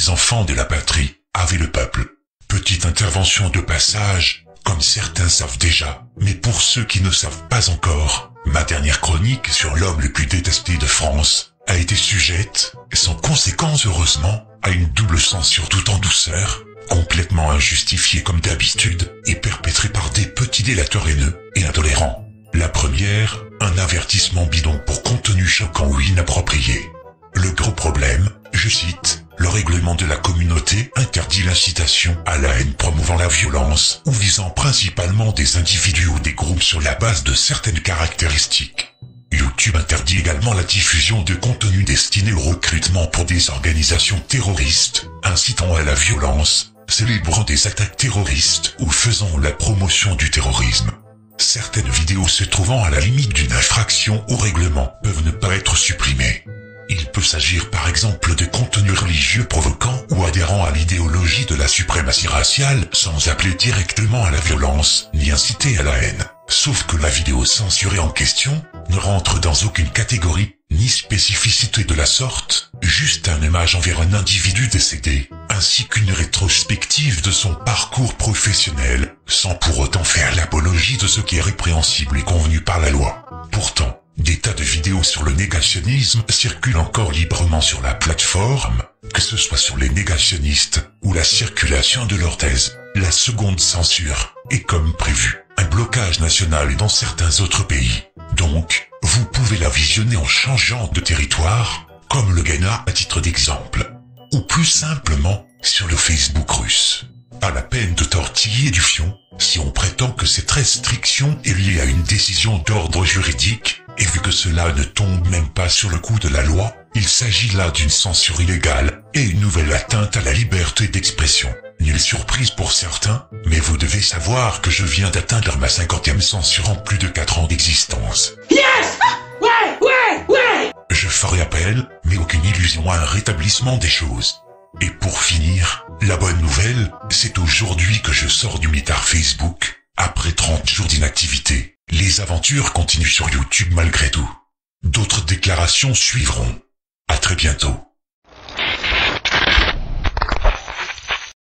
les enfants de la patrie, avait le peuple. Petite intervention de passage, comme certains savent déjà, mais pour ceux qui ne savent pas encore, ma dernière chronique sur l'homme le plus détesté de France a été sujette, sans conséquence heureusement, à une double censure tout en douceur, complètement injustifiée comme d'habitude, et perpétrée par des petits délateurs haineux et intolérants. La première, un avertissement bidon pour contenu choquant ou inapproprié. Le gros problème, je cite, le règlement de la communauté interdit l'incitation à la haine promouvant la violence ou visant principalement des individus ou des groupes sur la base de certaines caractéristiques. YouTube interdit également la diffusion de contenus destinés au recrutement pour des organisations terroristes, incitant à la violence, célébrant des attaques terroristes ou faisant la promotion du terrorisme. Certaines vidéos se trouvant à la limite d'une infraction au règlement peuvent ne pas être supprimées. Il peut s'agir par exemple de contenus religieux provoquant ou adhérant à l'idéologie de la suprématie raciale sans appeler directement à la violence ni inciter à la haine. Sauf que la vidéo censurée en question ne rentre dans aucune catégorie ni spécificité de la sorte, juste un hommage envers un individu décédé, ainsi qu'une rétrospective de son parcours professionnel, sans pour autant faire l'apologie de ce qui est répréhensible et convenu par la loi. Pourtant, des tas de vidéos sur le négationnisme circulent encore librement sur la plateforme, que ce soit sur les négationnistes ou la circulation de leur thèse. La seconde censure est comme prévu un blocage national dans certains autres pays. Donc, vous pouvez la visionner en changeant de territoire, comme le Ghana à titre d'exemple. Ou plus simplement, sur le Facebook russe. Pas la peine de tortiller du fion, si on prétend que cette restriction est liée à une décision d'ordre juridique, et vu que cela ne tombe même pas sur le coup de la loi, il s'agit là d'une censure illégale, et une nouvelle atteinte à la liberté d'expression. Nulle surprise pour certains, mais vous devez savoir que je viens d'atteindre ma 50e censure en plus de 4 ans d'existence. Yes! Ouais! Je ferai appel, mais aucune illusion à un rétablissement des choses. Et pour finir, la bonne nouvelle, c'est aujourd'hui que je sors du mitard Facebook, après 30 jours d'inactivité. Les aventures continuent sur YouTube malgré tout. D'autres déclarations suivront. À très bientôt.